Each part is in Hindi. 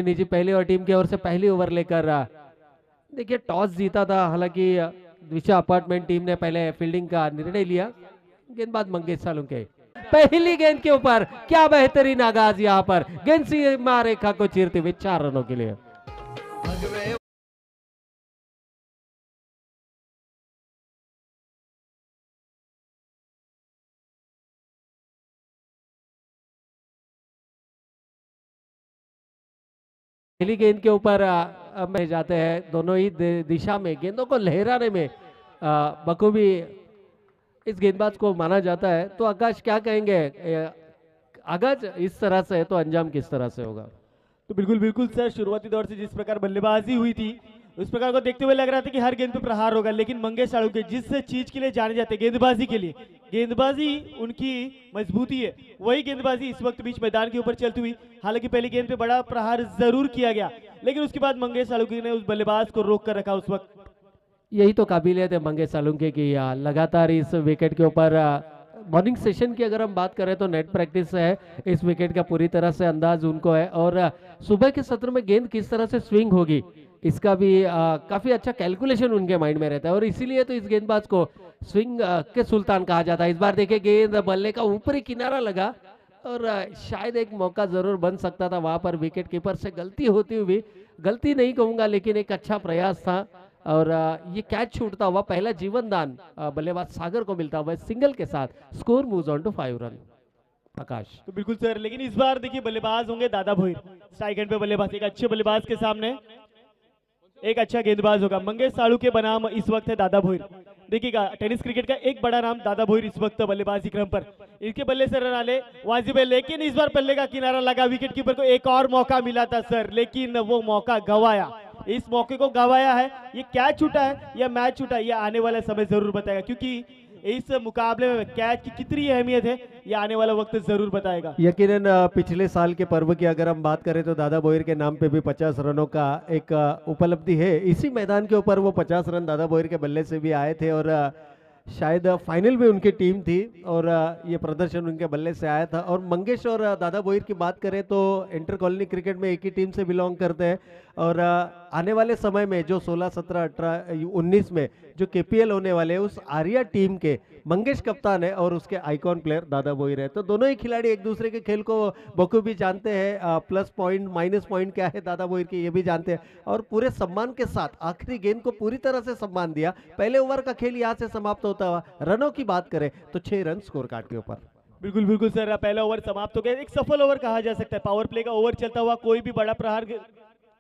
निजी पहली और टीम की ओर से पहली ओवर लेकर देखिए टॉस जीता था। हालांकि दिशा अपार्टमेंट टीम ने पहले फील्डिंग का निर्णय लिया। गेंदबाज मंगेश सालुंके पहली गेंद के ऊपर क्या बेहतरीन आगाज यहाँ पर गेंद सीमा रेखा को चीरते हुए 4 रनों के लिए। पहली गेंद के ऊपर में जाते हैं दोनों ही दिशा में गेंदों को लहराने में बखूबी इस गेंदबाज को माना जाता है। तो आकाश क्या कहेंगे, आगाज इस तरह से है तो अंजाम किस तरह से होगा? तो बिल्कुल बिल्कुल सर, शुरुआती दौर से जिस प्रकार बल्लेबाजी हुई थी उस प्रकार को देखते हुए लग रहा था कि हर गेंद पे प्रहार होगा, लेकिन मंगेश सालुंके जिस चीज के लिए जाने जाते हैं गेंदबाजी के लिए, गेंदबाजी उनकी मजबूती है, वही गेंदबाजी इस वक्त बीच मैदान के ऊपर चलती हुई। हालांकि पहली गेंद पे बड़ा प्रहार जरूर किया गया, लेकिन उसके बाद मंगेश सालुंके ने उस बल्लेबाज को रोक कर रखा उस वक्त। यही तो काबिलियत है मंगेश सालुंके की। लगातार इस विकेट के ऊपर मॉर्निंग सेशन की अगर हम बात करें तो नेट प्रैक्टिस है इस विकेट का पूरी तरह से अंदाज उनको है, और सुबह के सत्र में गेंद किस तरह से स्विंग होगी इसका भी काफी अच्छा कैलकुलेशन उनके माइंड में रहता है, और इसीलिए तो इस गेंदबाज को स्विंग के सुल्तान कहा जाता है। इस बार देखिए गेंद बल्ले का ऊपरी किनारा लगा और शायद एक मौका जरूर बन सकता था वहां पर विकेट कीपर से गलती होती हुई, गलती नहीं कहूंगा लेकिन एक अच्छा प्रयास था। और ये कैच छूटता हुआ पहला जीवन दान बल्लेबाज सागर को मिलता हुआ सिंगल के साथ score moves on to 5 run. Akash तो बिल्कुल सर, लेकिन इस बार देखिए बल्लेबाज होंगे दादा भोईर, स्ट्राइक एंड पे बल्लेबाज, एक अच्छे बल्लेबाज के सामने एक अच्छा गेंदबाज होगा। मंगेश सालुंके बनाम इस वक्त है दादा भोईर। देखिएगा टेनिस क्रिकेट का एक बड़ा नाम दादा भोईर इस वक्त बल्लेबाजी क्रम पर, इनके बल्ले से रन आले वाजिब है, लेकिन इस बार पल्ले का किनारा लगा, विकेट कीपर को एक और मौका मिला था सर, लेकिन वो मौका गंवाया। इस मौके को गंवाया है, ये कैच छूटा है या मैच छूटा है, ये आने वाला समय जरूर बताएगा, क्योंकि इस मुकाबले में कैच की कितनी अहमियत है ये आने वाला वक्त जरूर बताएगा। यकीनन पिछले साल के पर्व की अगर हम बात करें तो दादा भोईर के नाम पे भी 50 रनों का एक उपलब्धि है। इसी मैदान के ऊपर वो 50 रन दादा भोईर के बल्ले से भी आए थे, और शायद फाइनल में उनकी टीम थी और ये प्रदर्शन उनके बल्ले से आया था। और मंगेश और दादा भोईर की बात करें तो इंटर कॉलोनी क्रिकेट में एक ही टीम से बिलोंग करते हैं, और आने वाले समय में जो 16, 17, 18, 19 में जो केपीएल होने वाले हैं उस आर्या टीम के मंगेश कप्तान है और उसके आइकॉन प्लेयर दादा भोईर है। तो दोनों ही खिलाड़ी एक दूसरे के खेल को बखूबी जानते हैं, प्लस पॉइंट माइनस पॉइंट क्या है दादा भोईर के ये भी जानते हैं, और पूरे सम्मान के साथ आखिरी गेंद को पूरी तरह से सम्मान दिया। पहले ओवर का खेल यहाँ से समाप्त होता हुआ रनों की बात करें तो 6 रन स्कोर कार्ड के ऊपर। बिल्कुल बिल्कुल सर, पहला ओवर समाप्त हो गया, एक सफल ओवर कहा जा सकता है। पावर प्ले का ओवर चलता हुआ, कोई भी बड़ा प्रहार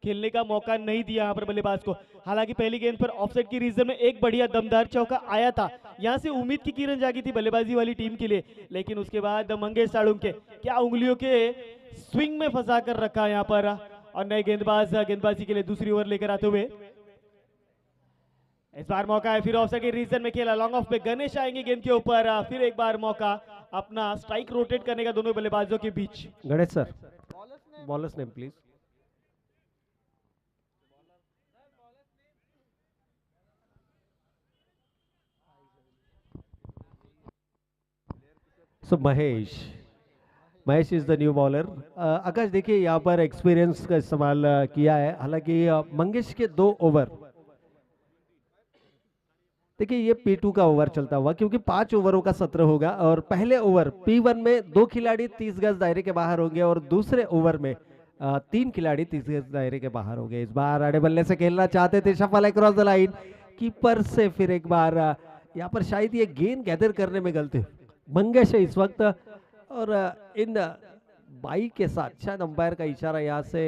खेलने का मौका नहीं दिया यहाँ पर बल्लेबाज को। हालांकि पहली गेंद पर ऑफसाइड की रीजन में एक बढ़िया दमदार चौका आया था, यहाँ से उम्मीद की किरण जागी थी बल्लेबाजी वाली टीम के लिए, लेकिन उसके बाद मंगेश सालुंके क्या उंगलियों के स्विंग में फंसा कर रखा यहाँ पर, और नए गेंदबाज गेंदबाजी के लिए दूसरी ओवर लेकर आते हुए। इस बार मौका है फिर ऑफसाइड के रीजन में खेला, लॉन्ग ऑफ पे गणेश आएंगे गेंद के ऊपर, फिर एक बार मौका अपना स्ट्राइक रोटेट करने का दोनों बल्लेबाजों के बीच। Ganesh sir, bowlers name please. So Mahesh, Mahesh is the new bowler. Akash देखिए यहाँ पर एक्सपीरियंस का इस्तेमाल किया है। हालांकि मंगेश के 2 ओवर, देखिए ये P2 का ओवर चलता हुआ, क्योंकि 5 ओवरों का सत्र होगा, और पहले ओवर P1 में 2 खिलाड़ी 30 गज दायरे के बाहर होंगे और दूसरे ओवर में 3 खिलाड़ी 30 गज दायरे के बाहर होंगे। इस बार आड़े बल्ले से खेलना चाहते थे, shuffle cross the line, keeper से फिर एक बार यहाँ पर शायद ये गेंद गैदर करने में गलती मंगेश है इस वक्त, और इन बाई के साथ शायद अंपायर का इशारा यहाँ से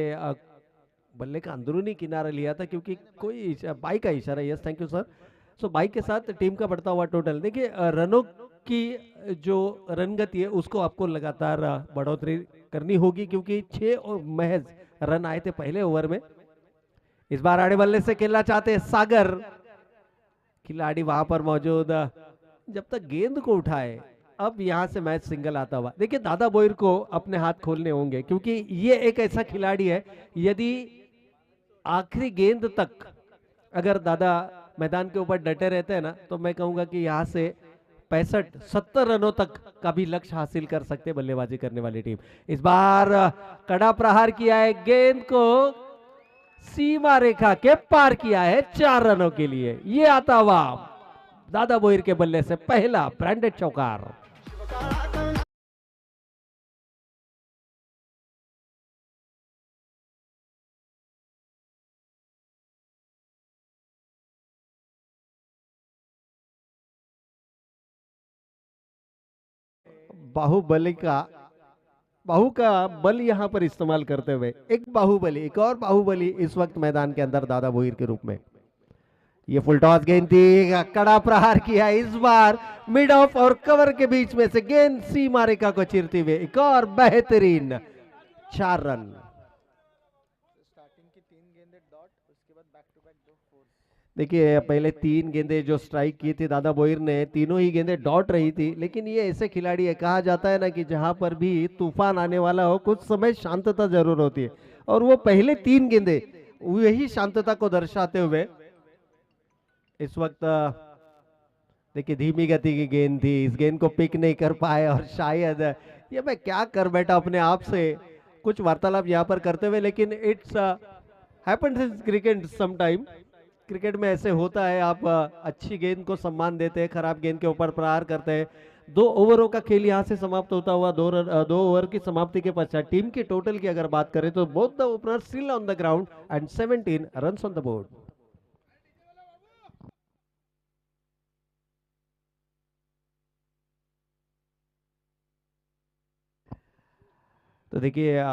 बल्ले का अंदरूनी किनारा लिया था, क्योंकि कोई बाई का इशारा, yes thank you sir. So by के साथ टीम का बढ़ता हुआ टोटल, देखिए रनों की जो रन गति है उसको आपको लगातार बढ़ोतरी करनी होगी, क्योंकि 6 महज रन आए थे पहले ओवर में। इस बार आड़े बल्ले से खेलना चाहते हैं सागर, खिलाड़ी वहां पर मौजूद, जब तक गेंद को उठाए। अब यहां से मैच सिंगल आता हुआ, देखिए दादा भोईर को अपने हाथ खोलने होंगे, क्योंकि ये एक ऐसा खिलाड़ी है, यदि आखिरी गेंद तक अगर दादा मैदान के ऊपर डटे रहते हैं ना, तो मैं कहूंगा कि यहाँ से 65-70 रनों तक का भी लक्ष्य हासिल कर सकते बल्लेबाजी करने वाली टीम। इस बार कड़ा प्रहार किया है, गेंद को सीमा रेखा के पार किया है 4 रनों के लिए। ये आता हुआ दादा भोईर के बल्ले से पहला ब्रांडेड चौकार। बाहु का बल यहां पर इस्तेमाल करते हुए एक और बाहुबली इस वक्त मैदान के अंदर दादा भोईर के रूप में। ये फुल टॉस गेंद थी, कड़ा प्रहार किया इस बार मिड ऑफ और कवर के बीच में से गेंद सीमा रेखा को चीरते हुए एक और बेहतरीन 4 रन। देखिए पहले 3 गेंदें जो स्ट्राइक की थी दादा भोईर ने, तीनों ही गेंदें डॉट रही थी, लेकिन ये ऐसे खिलाड़ी है, कहा जाता है ना कि जहां पर भी तूफान आने वाला हो कुछ समय शांतता जरूर होती है, और वो पहले 3 गेंदें वही शांतता को दर्शाते हुए इस वक्त देखिए धीमी गति की गेंद थी, इस गेंद को पिक नहीं कर पाए, और शायद ये मैं क्या कर बैठा अपने आप से कुछ वार्तालाप यहाँ पर करते हुए, लेकिन it's happens in cricket sometime. Cricket में ऐसे होता है, आप अच्छी गेंद को सम्मान देते हैं, खराब गेंद के ऊपर प्रहार करते हैं। 2 ओवरों का खेल यहाँ से समाप्त होता हुआ 2 ओवर की समाप्ति के पश्चात टीम के टोटल की अगर बात करें तो both the opener still on the ground and 17 runs on the board. तो देखिए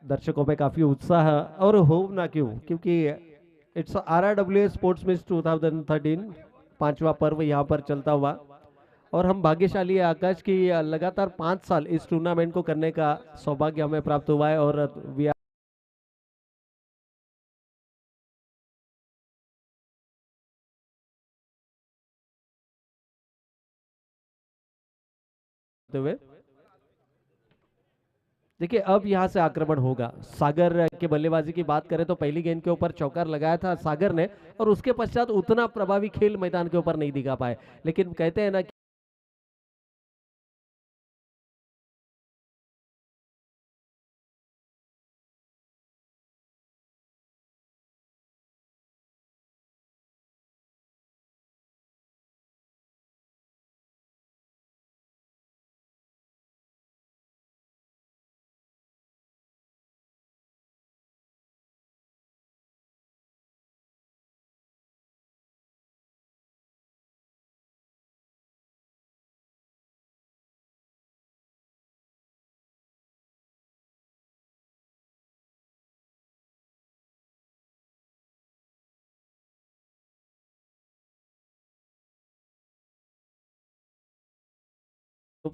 दर्शकों में काफी उत्साह है, और हो ना क्यों, क्योंकि इट्स RRWA स्पोर्ट्स मिस 2013 5वां पर्व यहाँ पर चलता हुआ, और हम भाग्यशाली है आकाश की लगातार 5 साल इस टूर्नामेंट को करने का सौभाग्य हमें प्राप्त हुआ है, और देखिए अब यहां से आक्रमण होगा। सागर के बल्लेबाजी की बात करें तो पहली गेंद के ऊपर चौकार लगाया था सागर ने, और उसके पश्चात उतना प्रभावी खेल मैदान के ऊपर नहीं दिखा पाए, लेकिन कहते हैं ना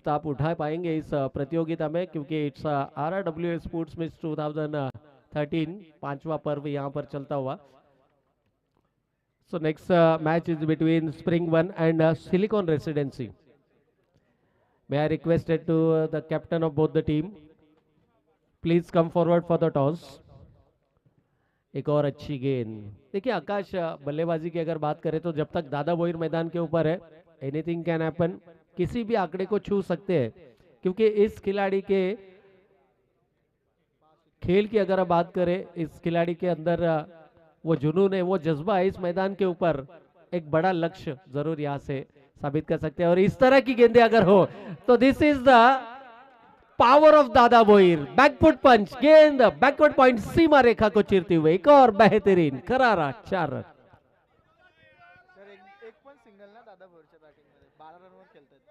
आप उठा पाएंगे इस प्रतियोगिता में, क्योंकि इट्स RRWA स्पोर्ट्स मिस 2013 5वां पर्व यहाँ पर चलता हुआ। So next match is between Spring One and Silicon Residency. May I requested to the captain of both the team, please come forward for the toss. एक और अच्छी गेंद। देखिए आकाश बल्लेबाजी की अगर बात करें तो जब तक दादा भोईर मैदान के ऊपर है, एनीथिंग कैन हैपन, किसी भी आंकड़े को छू सकते हैं, क्योंकि इस खिलाड़ी के खेल की अगर बात करें, इस खिलाड़ी के अंदर वो जुनून है, वो जज्बा है, इस मैदान के ऊपर एक बड़ा लक्ष्य जरूर यहाँ से साबित कर सकते हैं, और इस तरह की गेंदें अगर हो तो this is the power of दादा भोईर। बैकफुट पंच, गेंद बैकवर्ड पॉइंट सीमा रेखा को चीरते हुए एक और बेहतरीन करारा 4 रन।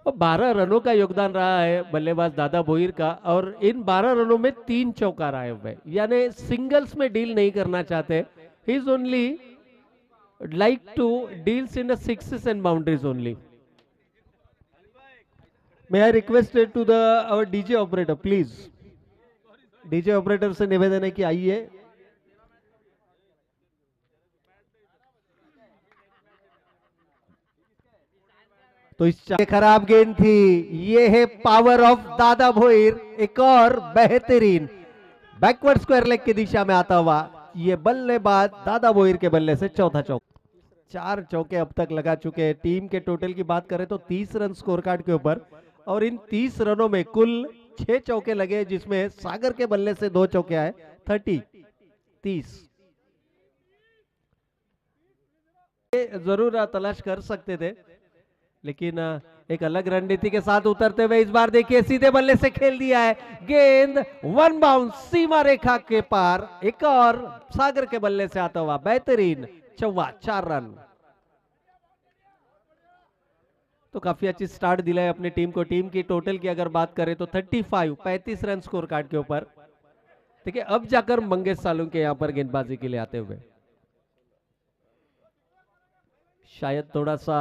12 रनों का योगदान रहा है बल्लेबाज दादा भोईर का, और इन 12 रनों में 3 चौकार आए हुए, यानी सिंगल्स में डील नहीं करना चाहते। He is only like to deals in the sixes and boundaries only. May I request to the our DJ operator, please. DJ operator से निवेदन है कि आइए। तो इस खराब गेंद थी, ये है पावर ऑफ दादा भोईर। एक और बेहतरीन बैकवर्ड स्क्वायर लेग की दिशा में आता हुआ ये बल्लेबाज दादा भोईर के बल्ले से चौथा चौका। 4 चौके अब तक लगा चुके हैं। टीम के टोटल की बात करें तो 30 रन स्कोर कार्ड के ऊपर, और इन 30 रनों में कुल 6 चौके लगे, जिसमें सागर के बल्ले से 2 चौके आए। 30 जरूर तलाश कर सकते थे, लेकिन एक अलग रणनीति के साथ उतरते हुए इस बार देखिए सीधे बल्ले से खेल दिया है, गेंद वन बाउंस सीमा रेखा के पार, एक और सागर के बल्ले से आता हुआ बेहतरीन चौवा, 4 रन। तो काफी अच्छी स्टार्ट दिलाए अपनी टीम को। टीम की टोटल की अगर बात करें तो 35 रन स्कोर कार्ड के ऊपर। देखिए अब जाकर मंगेश सालुंके यहां पर गेंदबाजी के लिए आते हुए, शायद थोड़ा सा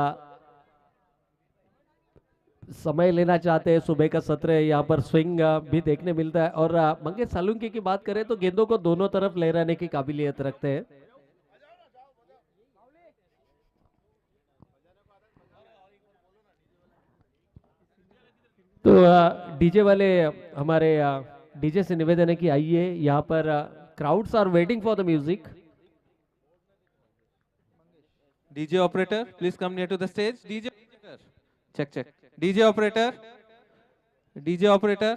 समय लेना चाहते हैं। सुबह का सत्र है, यहाँ पर स्विंग भी देखने मिलता है, और मंगेश सालुंके की बात करें तो गेंदों को दोनों तरफ लहराने की काबिलियत रखते हैं। तो डीजे वाले हमारे डीजे से निवेदन है कि आइए, यहाँ पर crowds are waiting for the music. DJ operator, please come near to the stage. DJ operator, check. DJ operator.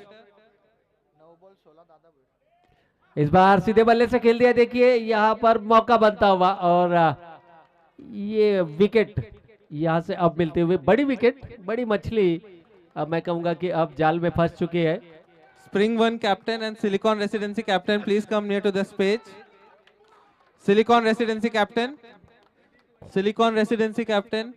इस बार सीधे बल्ले से खेल दिया। देखिए यहाँ पर मौका बनता हुआ, और ये विकेट यहाँ से अब मिलते हुए, बड़ी विकेट, बड़ी मछली अब मैं कहूंगा कि अब जाल में फंस चुकी है। Spring One captain and Silicon Residency captain, please come near to the stage. Silicon Residency captain. Silicon Residency captain.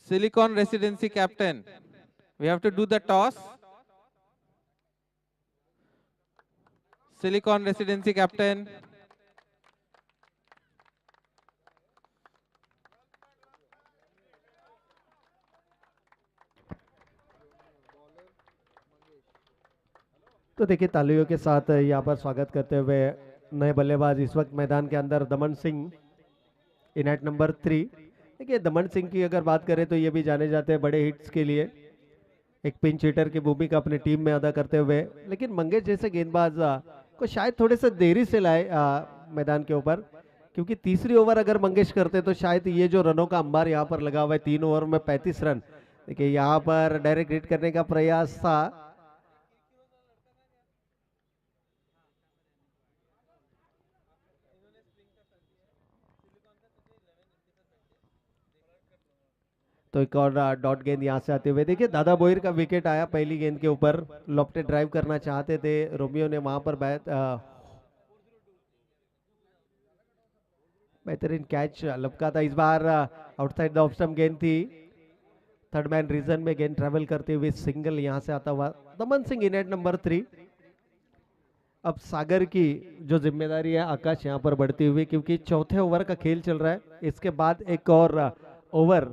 Silicon Residency captain. We have to do the toss. Silicon Residency captain. तो देखिए तालियों के साथ यहाँ पर स्वागत करते हुए नए बल्लेबाज इस वक्त मैदान के अंदर दमन सिंह, इन एट नंबर 3। देखिए दमन सिंह की अगर बात करें तो ये भी जाने जाते हैं बड़े हिट्स के लिए, एक पिंच हिटर की भूमिका अपनी टीम में अदा करते हुए। लेकिन मंगेश जैसे गेंदबाज को शायद थोड़े से देरी से लाए मैदान के ऊपर, क्योंकि तीसरी ओवर अगर मंगेश करते तो शायद ये जो रनों का अंबार यहाँ पर लगा हुआ है, 3 ओवर में 35 रन, देखिए यहाँ पर डायरेक्ट हिट करने का प्रयास था। तो एक और डॉट गेंद यहां से आते हुए, देखिए दादा बोहिर का विकेट आया पहली गेंद के ऊपर। लॉफ्टे ड्राइव करना चाहते थे, रोमियो ने वहां पर बेहतरीन कैच लपका था। इस बार आउटसाइड द ऑफ स्टंप गेंद थी, थर्ड मैन रीजन में गेंद ट्रेवल करते हुए सिंगल यहां से आता हुआ दमन सिंह, इन एट नंबर 3। अब सागर की जो जिम्मेदारी है आकाश यहाँ पर बढ़ती हुई, क्योंकि चौथे ओवर का खेल चल रहा है, इसके बाद एक और ओवर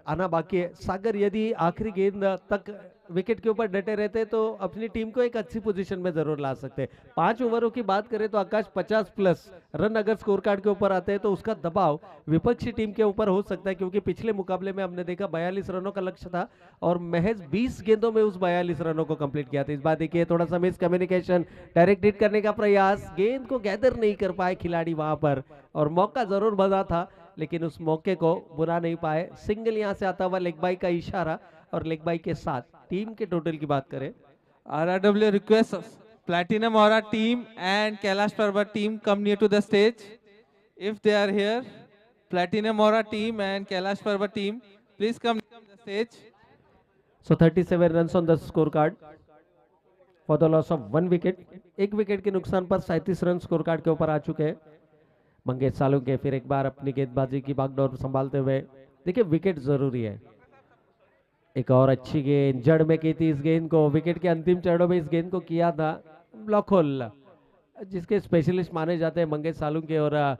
आना बाकी है। सागर यदि आखिरी गेंद तक विकेट के ऊपर डटे रहते तो अपनी टीम को एक अच्छी पोजीशन में जरूर ला सकते। 5 ओवरों की बात करें तो आकाश 50+ रन अगर स्कोर कार्ड के ऊपर आते हैं तो उसका दबाव विपक्षी टीम के ऊपर हो सकता है, क्योंकि पिछले मुकाबले में हमने देखा 42 रनों का लक्ष्य था और महज 20 गेंदों में उस 42 रनों को कंप्लीट किया था। इस बार देखिए थोड़ा सा मिस कम्युनिकेशन, डायरेक्ट हिट करने का प्रयास, गेंद को गैदर नहीं कर पाए खिलाड़ी वहां पर, और मौका जरूर बना था लेकिन उस मौके को बुला नहीं पाए। सिंगल यहां से आता हुआ लेग बाई का इशारा, और लेग बाई के साथ टीम के टोटल की बात करें, RRW requests Platinum Aura team and Kailash Parbat team come near to the stage. If they are here, Platinum Aura team and Kailash Parbat team, please come near to the stage. So 37 runs on the scorecard for the loss of 1 wicket. एक विकेट के नुकसान पर 37 रन स्कोर कार्ड के ऊपर आ चुके हैं मंगेश सालुंके। फिर एक बार अपनी गेंदबाजी की बागडोर संभालते हुए, देखिए विकेट जरूरी है। एक और अच्छी गेंद जड़ में की थी इस गेंद को, विकेट के अंतिम चरणों में इस गेंद को किया था ब्लॉक होल, जिसके स्पेशलिस्ट माने जाते हैं मंगेश सालुंके, और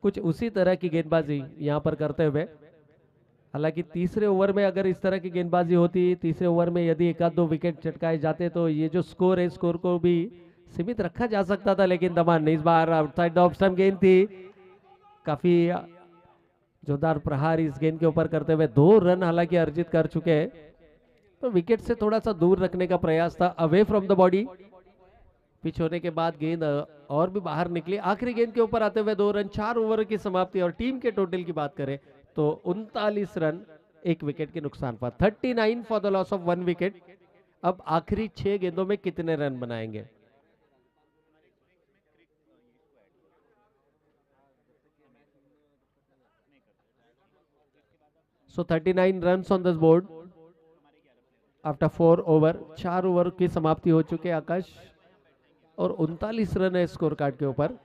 कुछ उसी तरह की गेंदबाजी यहाँ पर करते हुए। हालांकि तीसरे ओवर में अगर इस तरह की गेंदबाजी होती, तीसरे ओवर में यदि 1-2 विकेट चटकाए जाते तो ये जो स्कोर है, स्कोर को भी सीमित रखा जा सकता था, लेकिन दमन इस बार आउटसाइड द ऑफ स्टंप गेंद थी, काफी जोरदार प्रहार इस गेंद के ऊपर करते हुए 2 रन हालांकि अर्जित कर चुके हैं। तो विकेट से थोड़ा सा दूर रखने का प्रयास था, away from the body. Pitch होने के बाद गेंद और भी बाहर निकली। आखिरी गेंद के ऊपर आते हुए 2 रन, 4 ओवर की समाप्ति। और टीम के टोटल की बात करें तो 39 रन 1 विकेट के नुकसान पर, 39 for the loss of 1 wicket. अब आखिरी 6 गेंदों में कितने रन बनाएंगे? सो 39 runs on this board after 4 over. 4 over की समाप्ति हो चुके आकाश, और 39 रन है स्कोर कार्ड के ऊपर।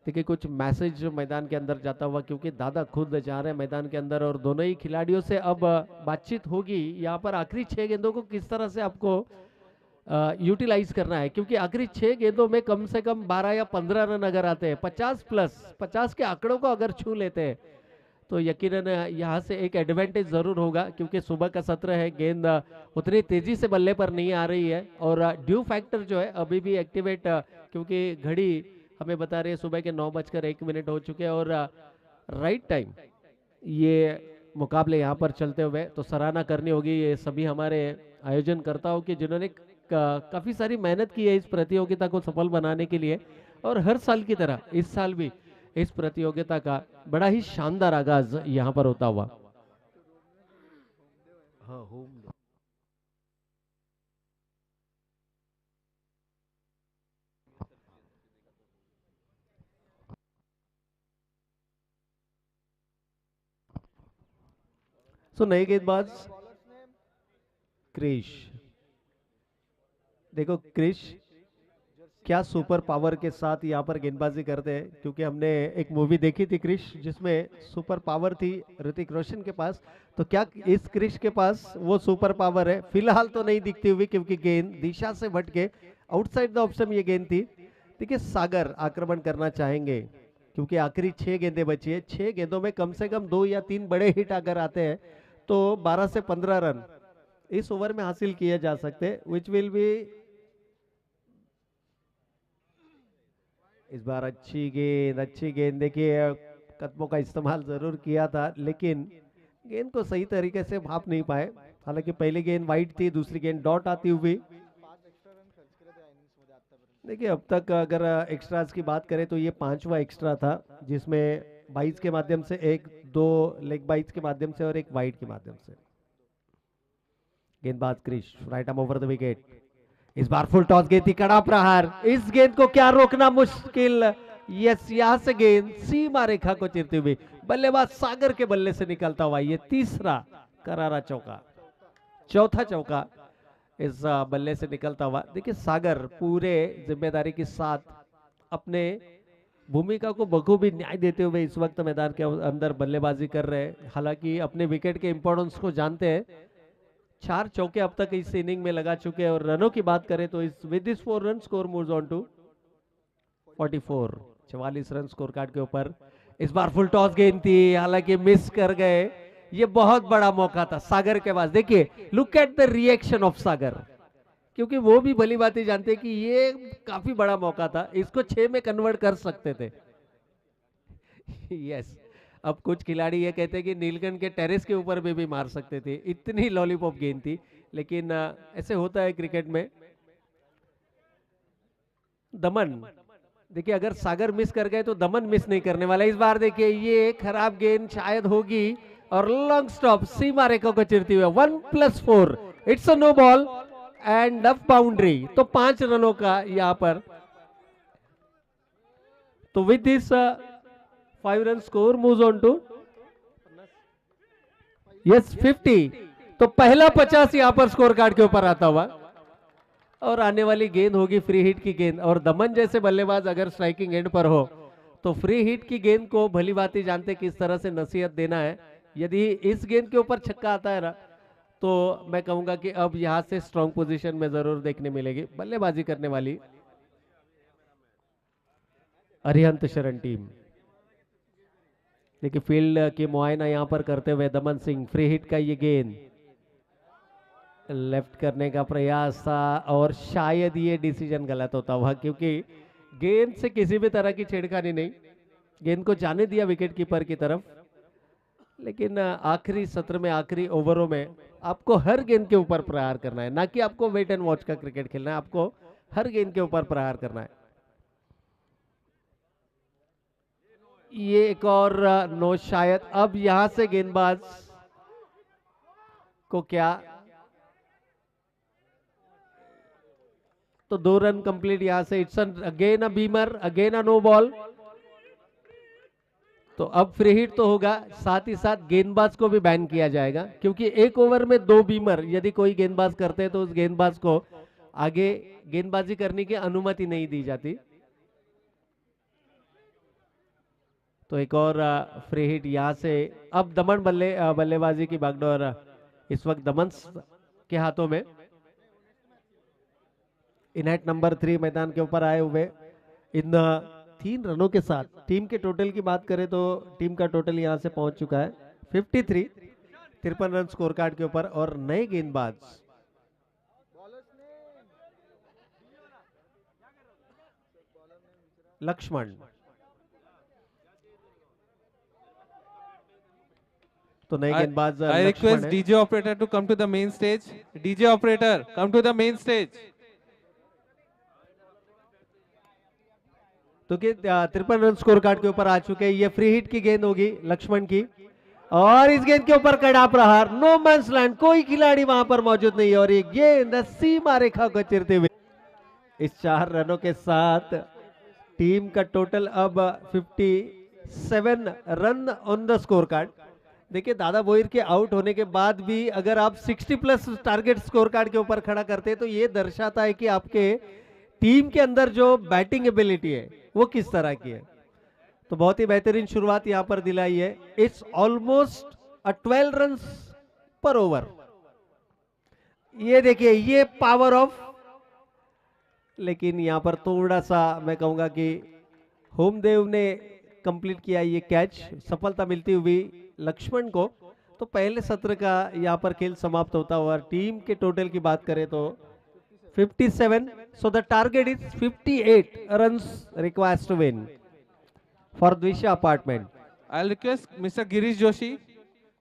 देखिए कुछ मैसेज मैदान के अंदर जाता हुआ, क्योंकि दादा खुद जा रहे हैं मैदान के अंदर, और दोनों ही खिलाड़ियों से अब बातचीत होगी यहाँ पर आखिरी 6 गेंदों को किस तरह से आपको यूटिलाइज करना है। क्योंकि आखिरी 6 गेंदों में कम से कम 12 या 15 रन अगर आते हैं, 50 प्लस 50 के आंकड़ों को अगर छू लेते हैं, तो यकीनन यहाँ से एक एडवांटेज जरूर होगा। क्योंकि सुबह का सत्र है, गेंद उतनी तेजी से बल्ले पर नहीं आ रही है, और ड्यू फैक्टर जो है अभी भी एक्टिवेट, क्योंकि घड़ी हमें बता रही है सुबह के 9:01 हो चुके हैं, और राइट टाइम ये मुकाबले यहाँ पर चलते हुए तो सराहना करनी होगी ये सभी हमारे आयोजनकर्ताओं की, जिन्होंने काफी सारी मेहनत की है इस प्रतियोगिता को सफल बनाने के लिए। और हर साल की तरह इस साल भी इस प्रतियोगिता का बड़ा ही शानदार आगाज यहाँ पर होता हुआ। हाँ, होम नए गेंदबाज क्रिश। देखो क्रिश क्या सुपर पावर के साथ यहाँ पर गेंदबाजी करते हैं, क्योंकि हमने एक मूवी देखी थी क्रिश, जिसमें सुपर पावर थी ऋतिक रोशन के पास। तो क्या इस क्रिश के पास वो सुपर पावर है? फिलहाल तो नहीं दिखती हुई, क्योंकि गेंद दिशा से भटके आउटसाइड द ऑप्शन ये गेंद थी। देखिए सागर आक्रमण करना चाहेंगे, क्योंकि आखिरी 6 गेंदें बची है। 6 गेंदों में कम से कम 2 या 3 बड़े हिट अगर आते हैं तो 12 से 15 रन इस ओवर में हासिल किए जा सकते हैं, विच विल बी। इस बार अच्छी गेंद देखिए, कदमों का इस्तेमाल जरूर किया था, लेकिन गेंद को सही तरीके से भाप नहीं पाए। हालांकि पहली गेंद वाइड थी, दूसरी गेंद डॉट आती हुई। देखिए अब तक अगर एक्स्ट्रास की बात करें तो ये 5वां एक्स्ट्रा था, जिसमें 22 के माध्यम से एक, 2 लेग बाइट्स के माध्यम से और एक वाइड के माध्यम से। गेंदबाज Krish, right arm over the wicket. इस बार फुल टॉस गेंद थी, कड़ा प्रहार। इस गेंद को क्या रोकना मुश्किल। यस, यहां से गेंद सीमा रेखा को चीरती हुई बल्लेबाज सागर के बल्ले से निकलता हुआ ये तीसरा करारा चौका, चौथा चौका इस बल्ले से निकलता हुआ। देखिए सागर पूरे जिम्मेदारी के साथ अपने भूमिका को बखूबी न्याय देते हुए इस वक्त मैदान के अंदर बल्लेबाजी कर रहे हैं। हालांकि अपने विकेट के इंपॉर्टेंस को जानते हैं। 4 चौके अब तक इस इनिंग में लगा चुके हैं, और रनों की बात करें तो इस with this 4 run score moves on to 44, 44 run score card के ऊपर। इस बार फुल टॉस गेंद थी, हालांकि मिस कर गए। ये बहुत बड़ा मौका था सागर के पास। देखिए look at the reaction of Sagar, क्योंकि वो भी भली बात ही जानते कि ये काफी बड़ा मौका था, इसको 6 में कन्वर्ट कर सकते थे। यस, अब कुछ खिलाड़ी ये कहते हैं कि नीलकंठ के टेरेस के ऊपर भी मार सकते थे, इतनी लॉलीपॉप गेंद थी। लेकिन ऐसे होता है क्रिकेट में। दमन, देखिए अगर सागर मिस कर गए तो दमन मिस नहीं करने वाला। इस बार देखिए ये खराब गेंद शायद होगी, और लॉन्ग स्टॉप सीमा रेखा को चिरती हुए 1+4, it's a no ball and up boundary. तो 5 रनों का यहाँ पर, तो with this 5 run score moves on to yes 50। तो पहला 50 यहाँ पर स्कोर कार्ड के ऊपर आता हुआ, और आने वाली गेंद होगी फ्री हिट की गेंद। और दमन जैसे बल्लेबाज अगर स्ट्राइकिंग एंड पर हो तो फ्री हिट की गेंद को भली भांति जानते किस तरह से नसीहत देना है। यदि इस गेंद के ऊपर छक्का आता है ना, तो मैं कहूंगा कि अब यहां से स्ट्रॉन्ग पोजीशन में जरूर देखने मिलेगी बल्लेबाजी करने वाली अरिहंत शरण टीम। देखिए फील्ड की मुआयना यहां पर करते हुए दमन सिंह, फ्री हिट का ये गेंद लेफ्ट करने का प्रयास था, और शायद ये डिसीजन गलत होता हुआ, क्योंकि गेंद से किसी भी तरह की छेड़खानी नहीं, गेंद को जाने दिया विकेट कीपर की तरफ। लेकिन आखिरी सत्र में, आखिरी ओवरों में आपको हर गेंद के ऊपर प्रहार करना है, ना कि आपको वेट एंड वॉच का क्रिकेट खेलना है। आपको हर गेंद के ऊपर प्रहार करना है। ये एक और नो शायद। अब यहां से गेंदबाज को क्या, तो 2 रन कंप्लीट यहां से। It's again a beamer, again a no ball. तो अब फ्री हिट तो होगा, साथ ही साथ गेंदबाज को भी बैन किया जाएगा, क्योंकि एक ओवर में 2 बीमर यदि कोई गेंदबाज करते हैं तो उस गेंदबाज को आगे गेंदबाजी करने की अनुमति नहीं दी जाती। तो एक और फ्री हिट यहां से। अब दमन बल्लेबाजी की बागडोर इस वक्त दमन के हाथों में। इनहेट नंबर 3 मैदान के ऊपर आए हुए। इन 3 रनों के साथ टीम के टोटल की बात करें तो टीम का टोटल यहां से पहुंच चुका है 53, 53 रन स्कोर कार्ड के ऊपर। और नए गेंदबाज लक्ष्मण। तो नए गेंदबाज I लक्ष्मण request है। DJ operator to come to the main stage. DJ operator, come to the main stage. तो कि 53 रन स्कोर कार्ड के ऊपर आ चुके हैं। ये फ्री हिट की गेंद होगी लक्ष्मण की, और इस गेंद के ऊपर कड़ा प्रहार। नो मैंस लैंड, कोई खिलाड़ी वहां पर मौजूद नहीं है, और ये गेंद सीमा रेखा को चिरते हुए। इस 4 रनों के साथ टीम का टोटल अब 57 run on the score card. देखिए दादा भोईर के आउट होने के बाद भी अगर आप 60 प्लस टारगेट स्कोर कार्ड के ऊपर खड़ा करते हैं तो ये दर्शाता है कि आपके टीम के अंदर जो बैटिंग एबिलिटी है वो किस तरह की है। तो बहुत ही बेहतरीन शुरुआत यहां पर दिलाई है। इट्स ऑलमोस्ट 12 रन पर ओवर। ये देखिए ये पावर ऑफ, लेकिन यहां पर थोड़ा सा मैं कहूंगा कि होमदेव ने कंप्लीट किया ये कैच, सफलता मिलती हुई लक्ष्मण को। तो पहले सत्र का यहां पर खेल समाप्त होता हुआ। टीम के टोटल की बात करें तो 57, so the target is 58 runs required to win for Dvisha Apartment. I'll request Mr. Girish Joshi,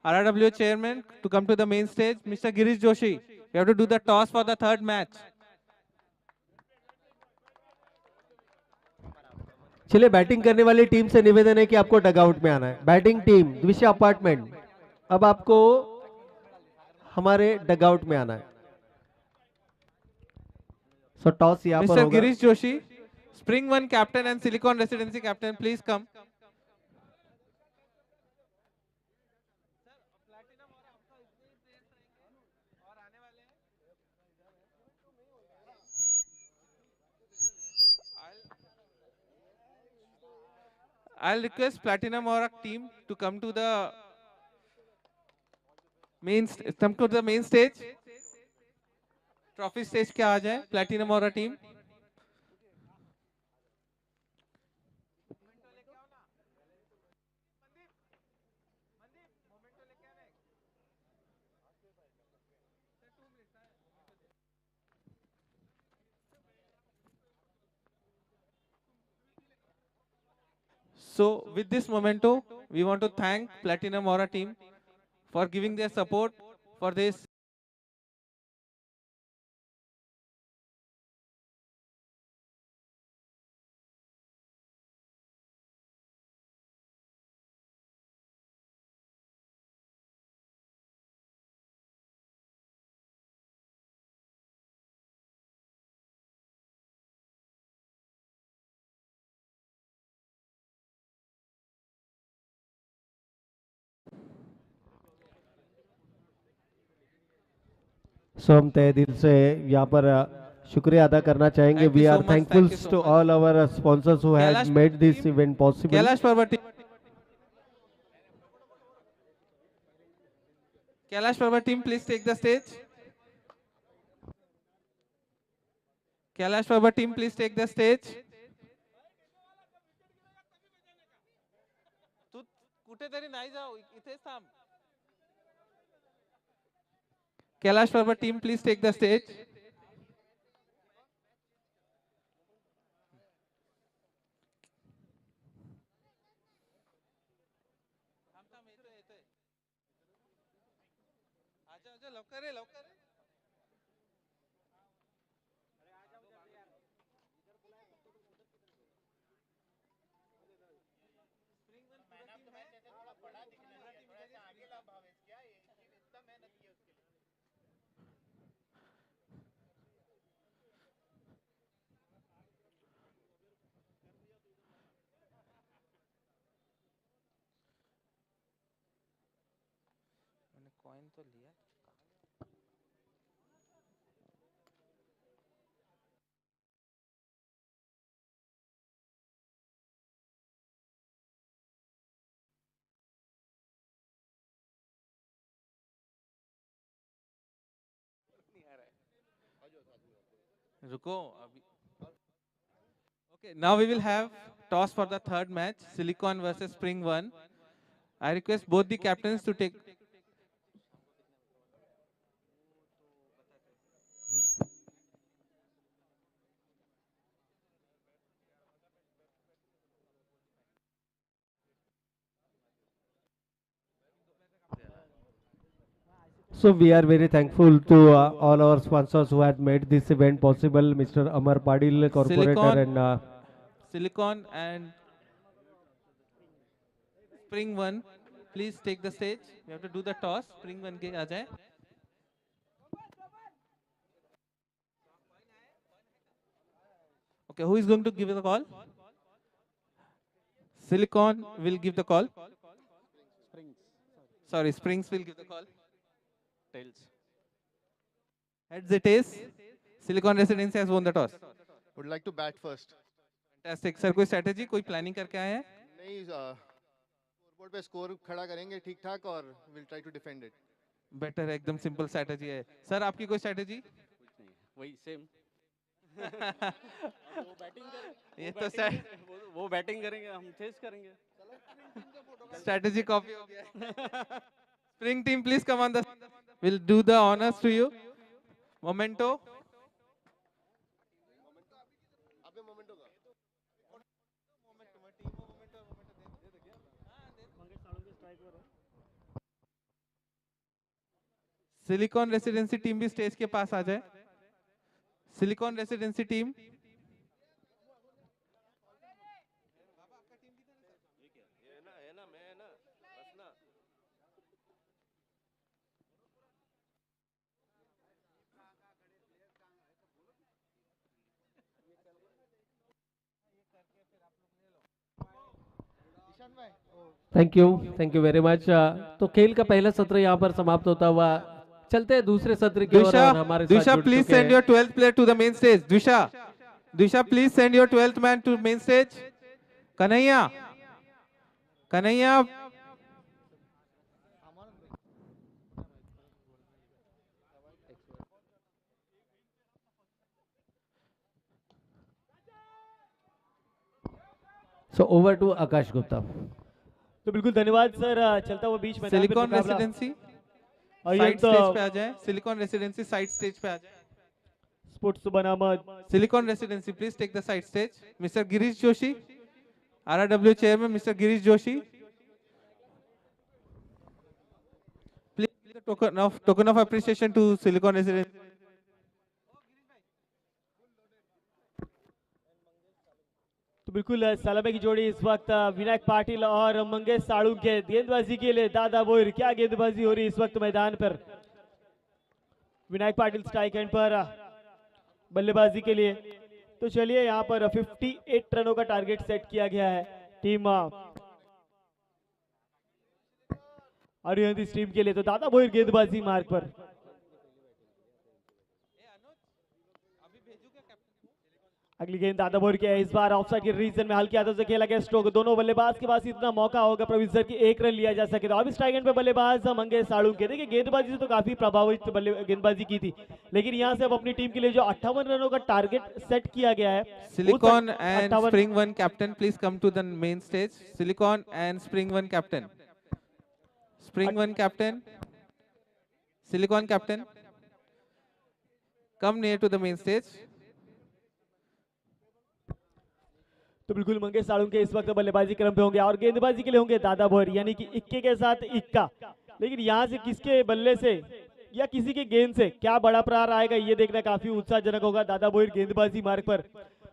RRW chairman, to come to the main stage. Mr. Girish Joshi, you have to do the toss for the third match. चलिए बैटिंग करने वाली टीम से निवेदन है कि आपको डगआउट में आना है। बैटिंग टीम द्विशा अपार्टमेंट, अब आपको हमारे डगआउट में आना है। सो टॉस यहां पर Mr. होगा। Girish Joshi, Spring One captain and Silicon Residency captain, please come. I'll request Platinum Aura team to come to the main stage. Trophy stage क्या आ जाए? Platinum Aura team. So with this memento, we want to thank Platinum Aura team for giving their support for this. सो हम तहे दिल से यहाँ पर शुक्रिया अदा करना चाहेंगे। Thank you we so are much, thankful thank you so to much. All our sponsors who have Kailash made this team, event possible. Kailash Parbat team. Kailash Parbat team, please take the stage. Kailash Parbat team, please take the stage. तू कुठेतरी नाही जाऊ, इथेच थांब. Kailash Parbat team, please take the stage. आजा आजा लवकर रे लवकर. तो लिया रुको अभी okay now we will have toss for the third match Silicon versus Spring One. I request both the captains to take So we are very thankful to all our sponsors who had made this event possible, Mr. Amar Padil, corporator, Silicon and Silicon and Spring One. Please take the stage. We have to do the toss. Spring One के आ जाए. Okay, who is going to give the call? Silicon will give the call. Sorry, Springs will give the call. Tails. Heads it is. Silicon Residency has won the toss. Would like to bat first. Fantastic. Sir, कोई strategy, कोई planning करके आए हैं? नहीं स्कोरबोर्ड पे स्कोर खड़ा करेंगे ठीक ठाक और will try to defend it. Better है, एकदम simple strategy है. Sir, आपकी कोई strategy? वही सेम ये तो वो बैटिंग करेंगे हम चेस करेंगे. strategy copy हो गया. Spring team, please come on the. We'll do the honors to you. Momento. Silicon residency team भी स्टेज के पास आ जाए. Silicon residency team. Thank you very much. तो खेल का पहला सत्र यहाँ पर समाप्त होता हुआ. चलते हैं दूसरे सत्र की ओर Dusha, और हमारे साथ Dusha, जुड़ please चुके send हैं. your 12th player to the main stage. Dusha, please send your 12th man to main stage. Kanhaiya, Kanhaiya. So over to Akash Gupta. तो बिल्कुल धन्यवाद सर. चलता हुआ बीच मैदान पे सिलिकॉन मुकाबला. रेसिडेंसी और ये साइड तो स्टेज पे आ जाए. सिलिकॉन रेसिडेंसी साइड स्टेज पे आ जाए. स्पोर्ट्स सुबह Ahmad. Silicon Residency, please take the side stage. Mr. Girish Joshi, RRW Chairman, Mr. Girish Joshi. Please give the token of appreciation to Silicon Residency. तो बिल्कुल सलामी की जोड़ी इस वक्त विनायक पाटिल और मंगेश साळुंखे. गेंदबाजी के लिए दादा बोयर. क्या गेंदबाजी हो रही है इस वक्त मैदान पर. विनायक पाटिल स्ट्राइक एंड पर बल्लेबाजी के लिए. तो चलिए यहाँ पर 58 रनों का टारगेट सेट किया गया है टीम अरिहंत टीम के लिए. तो दादा बोयर गेंदबाजी मार्ग पर. अगली गेंद दादा बोयर की है. इस बार ऑफसाइड के रीजन में हल्के हाथों से खेला गया स्ट्रोक. दोनों बल्लेबाज के पास इतना मौका होगा प्रोविजर की 1 रन लिया जा सके. तो अभी स्ट्राइक एंड पे बल्लेबाज मंगेश साळुंखे. देखिए गेंदबाजी से तो काफी प्रभावित गेंदबाजी की थी, लेकिन यहाँ से अब अपनी टीम के लिए जो 58 रनों का टारगेट सेट किया गया है. Silicon and Spring One captain, please come to the main stage. Silicon and Spring One captain. Spring One captain. Silicon captain. Come near to the main stage. तो बिल्कुल मंगेश साळुंखे इस वक्त बल्लेबाजी क्रम पे होंगे और गेंदबाजी के लिए होंगे दादा बोयर, यानी कि इक्के के साथ इक्का. लेकिन यहाँ से किसके बल्ले से या किसी के गेंद से क्या बड़ा प्रहार आएगा ये देखना काफी उत्साहजनक होगा. दादा बोयर गेंदबाजी मार्ग पर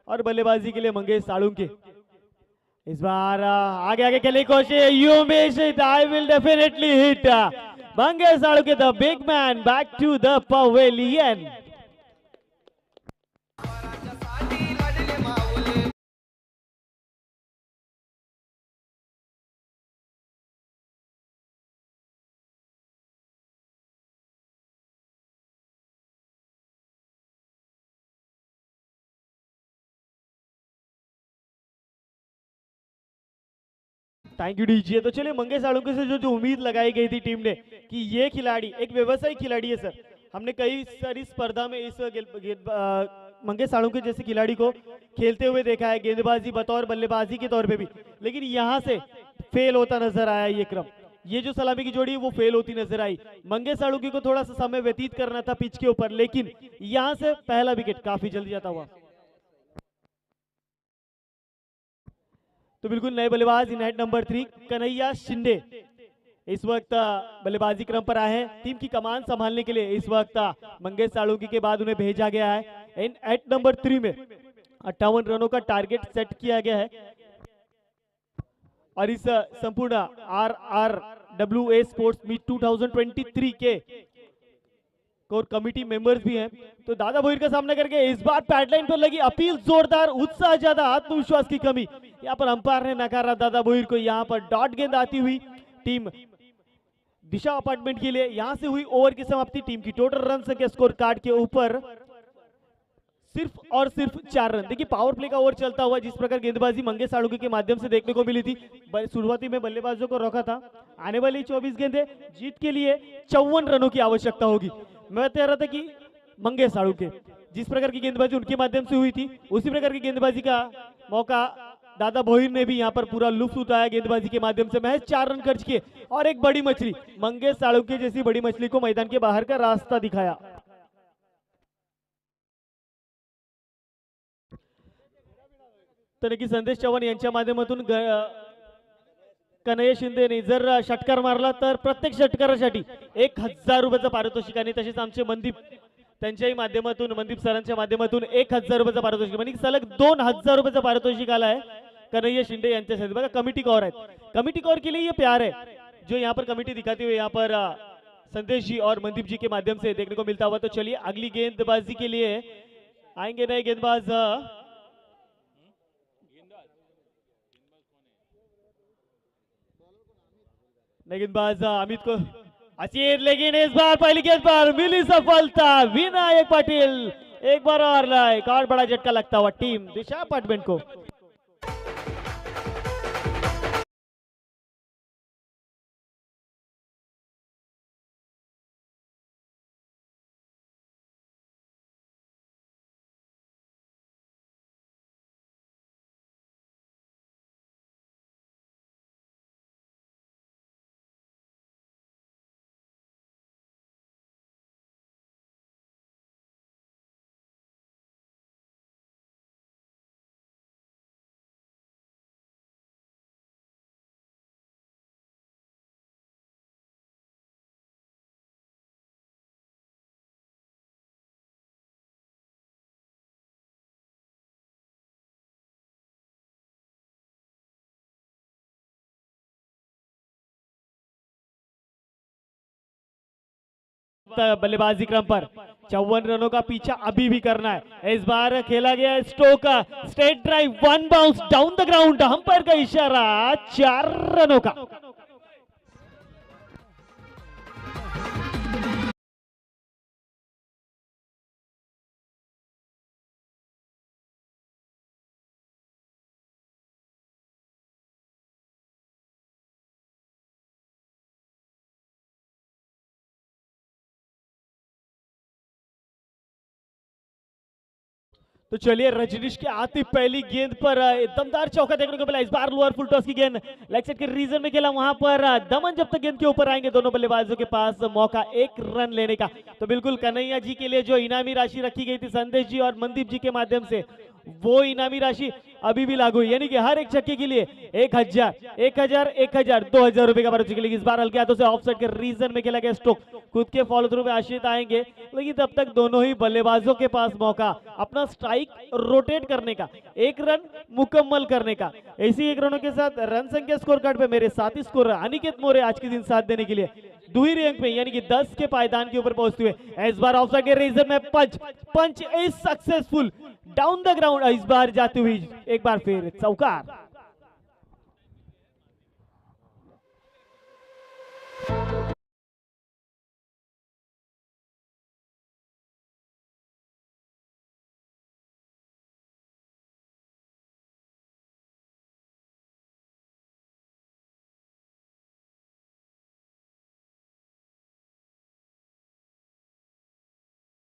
और बल्लेबाजी के लिए मंगेश साळुंखे. इस बार आगे आगे खेलने की कोशिश. You miss it, I will definitely hit. Mangesh Salunkhe the big man back to the pavilion. Thank you DJ. तो चलिए मंगेश साळुंके से जो उम्मीद लगाई गई थी टीम ने कि ये खिलाड़ी एक व्यवसायिक खिलाड़ी है सर, हमने कई सारी स्पर्धा में इस मंगेश साळुंके जैसे खिलाड़ी को खेलते हुए देखा है, गेंदबाजी बतौर बल्लेबाजी के तौर पे भी, लेकिन यहाँ से फेल होता नजर आया ये क्रम। ये जो सलामी की जोड़ी है वो फेल होती नजर आई। मंगेश साळुंके को थोड़ा सा समय व्यतीत करना था पिच के ऊपर, लेकिन यहाँ से पहला विकेट काफी जल्दी जाता हुआ। तो बिल्कुल नए बल्लेबाज in head number 3 Kanhaiya Shinde इस वक्त बल्लेबाजी क्रम पर आए हैं। टीम की कमान संभालने के लिए इस वक्त मंगेश साळुंके के बाद उन्हें भेजा गया है। इन एट नंबर 3 में 58 रनों का टारगेट सेट किया गया है और इस संपूर्ण RRWA स्पोर्ट्स मीट 2023 के कोर कमिटी मेंबर्स भी हैं। तो दादा भोईर का सामना करके इस बार पैडलाइन पर लगी अपील जोरदार, उत्साह ज्यादा, आत्मविश्वास की कमी। यहाँ पर अंपायर ने नकारा दादा भोईर को। यहाँ पर डॉट गेंद आती हुई टीम दिशा अपार्टमेंट के लिए। यहां से हुई ओवर की समाप्ति। टीम की टोटल रन संख्या स्कोर कार्ड के ऊपर सिर्फ और सिर्फ 4 रन। देखिए पावर प्ले का ओवर चलता हुआ जिस प्रकार गेंदबाजी मंगेश साळुंके के माध्यम से देखने को मिली थी, शुरुआती में बल्लेबाजों को रोका था। आने वाली 24 गेंदें जीत के लिए 54 रनों की आवश्यकता होगी। मैं बता रहा था कि मंगेश साळुंके जिस प्रकार की गेंदबाजी उनके माध्यम से हुई थी, उसी प्रकार की गेंदबाजी का मौका दादा भोईर ने भी यहाँ पर पूरा लुत्फ उठाया गेंदबाजी के माध्यम से। महज 4 रन खर्च किए और एक बड़ी मछली, मंगेश साळुंके जैसी बड़ी मछली को मैदान के बाहर का रास्ता दिखाया। तर नक्की संदेश चव्हाण यांच्या माध्यमातून कन्हैया शिंदेने जर षटकार मारला तर प्रत्येक षटकारासाठी 1000 रुपयाचं पारितोषिक आणि तसेच आमचे मनदीप त्यांच्याही माध्यमातून, मनदीप सरांच्या माध्यमातून 1000 रुपयाचं पारितोषिक, म्हणजे सलग 2000 रुपयाचं पारितोषिक आला है कन्हैया शिंदे यांच्यासाठी। बघा कमिटी कौर है, कमिटी कौर के लिए ये प्यार है जो यहाँ पर कमिटी दिखाती हुई यहाँ पर संदेश जी और मनदीप जी के माध्यम से देखने को मिलता हुआ। तो चलिए अगली गेंदबाजी के लिए आएंगे नए गेंदबाज। नए गेंदबाज अमित को असीर, लेकिन इस बार पहली गेंद पर मिली सफलता। विनायक पाटिल एक बार और एक और बड़ा झटका लगता हुआ टीम दिशा अपार्टमेंट को। बल्लेबाजी क्रम पर 54 रनों का पीछा अभी भी करना है। इस बार खेला गया stroke straight drive, 1 bounce down the ground, umpire का इशारा 4 रनों का। तो चलिए रजनीश के आती पहली गेंद पर दमदार चौका देखने को मिला। इस बार लोअर फुल टॉस की गेंद लेग साइड के रीजन में खेला, वहां पर दमन जब तक गेंद के ऊपर आएंगे दोनों बल्लेबाजों के पास मौका 1 रन लेने का। तो बिल्कुल कन्हैया जी के लिए जो इनामी राशि रखी गई थी संदेश जी और मनदीप जी के माध्यम से, वो इनामी राशि अभी भी लागू है, यानी कि हर एक छक्के के लिए 1000 2000 रुपए का पारितोषिक। इस बार हल्के हाथों से ऑफसाइड के रीजन में खेला गया स्ट्रोक, खुद के फॉलो थ्रू में आशीष आएंगे, लेकिन तब तक दोनों ही बल्लेबाजों के पास मौका अपना स्ट्राइक रोटेट करने का, 1 रन मुकम्मल करने का। इसी 1 रनों के साथ रन संख्या स्कोर कार्ड पे मेरे साथी स्कोर अनिकेत मोरे आज के दिन साथ देने के लिए दुहरी अंक में यानी कि 10 के पायदान के ऊपर पहुंचते हुए इस बार ऑफसाइड के रीजन में punch is successful down the ground. इस बार जाती हुई एक बार फिर चौकार।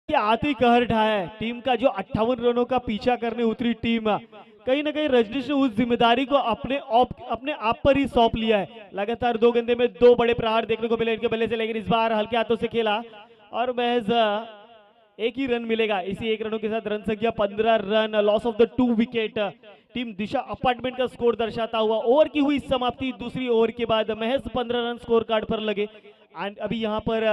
कि आते ही कहर ढाया है टीम का, जो 58 रनों का पीछा करने उतरी टीम, कहीं ना कहीं रजनीश ने उस जिम्मेदारी को अपने आप पर ही सौंप लिया है। लगातार 2 गेंदे में 2 बड़े प्रहार देखने को मिले इनके बल्ले से, लेकिन इस बार हल्के हाथों से खेला और महज 1 ही रन मिलेगा। इसी 1 रनों के साथ रन संख्या 15 run, loss of the 2 wicket. Team Disha apartment का स्कोर दर्शाता हुआ ओवर की हुई समाप्ति, दूसरी ओवर के बाद महज 15 रन स्कोर कार्ड पर लगे। एंड अभी यहाँ पर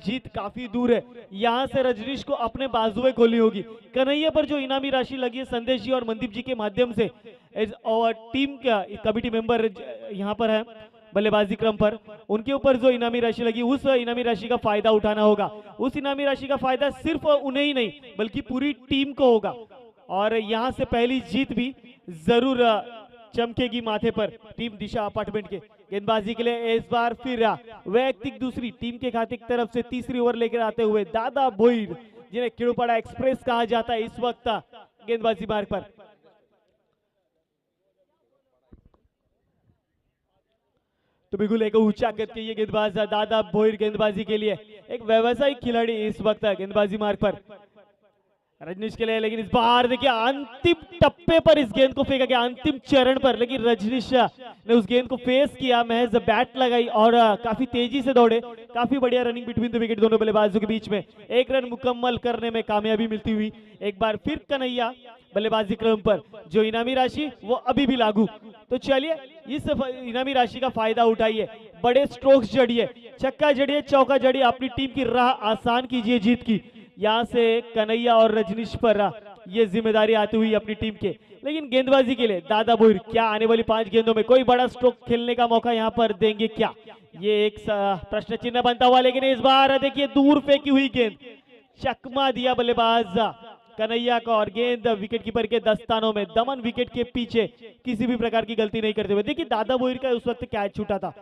जीत काफी दूर है, यहाँ से रजनीश को अपने बाजुएं खोलनी होगी। कन्हैया पर जो इनामी राशि लगी है संदेश जी और मनदीप जी के माध्यम से, और टीम का कमिटी मेंबर यहाँ पर है बल्लेबाजी क्रम पर, उनके ऊपर जो इनामी राशि लगी उस इनामी राशि का फायदा उठाना होगा। उस इनामी राशि का फायदा सिर्फ उन्हें ही नहीं बल्कि पूरी टीम को होगा, और यहाँ से पहली जीत भी जरूर चमकेगी माथे पर टीम दिशा अपार्टमेंट के। गेंदबाजी के लिए इस बार फिर वैयक्तिक दूसरी टीम के खाते की तरफ से तीसरी ओवर लेकर आते हुए दादा भोईर, जिन्हें किड़ुपाड़ा एक्सप्रेस कहा जाता है, इस वक्त गेंदबाजी मार्ग पर। तो बिल्कुल एक ऊंचा कद के ये गेंदबाज दादा भोईर गेंदबाजी के लिए एक व्यावसायिक खिलाड़ी इस वक्त गेंदबाजी मार्ग पर रजनीश के लिए। लेकिन इस बार देखिए अंतिम टप्पे पर इस गेंद को फेंका गया, अंतिम चरण पर, लेकिन रजनीश ने उस गेंद को फेस किया, महज बैट लगाई और काफी तेजी से दौड़े। काफी बढ़िया रनिंग बिटवीन द विकेट दोनों बल्लेबाजों के बीच में, 1 रन मुकम्मल करने में कामयाबी मिलती हुई। एक बार फिर कन्हैया बल्लेबाजी क्रम पर, जो इनामी राशि वो अभी भी लागू। तो चलिए इस इनामी राशि का फायदा उठाइए, बड़े स्ट्रोक्स जड़िए, छक्का जड़िए, चौका जड़िए, अपनी टीम की राह आसान कीजिए जीत की। यहाँ से कन्हैया और रजनीश पर ये जिम्मेदारी आती हुई अपनी टीम के। लेकिन गेंदबाजी के लिए दादा भोईर क्या आने वाली 5 गेंदों में कोई बड़ा स्ट्रोक खेलने का मौका यहाँ पर देंगे क्या, ये एक प्रश्न चिन्ह बनता हुआ। लेकिन इस बार देखिए दूर फेंकी हुई गेंद, चकमा दिया बल्लेबाज कन्हैया का, और गेंद विकेट कीपर के दस्तानों में। दमन विकेट के पीछे किसी भी प्रकार की गलती नहीं करते हुए। देखिए दादा भोईर का उस वक्त कैच छूटा था,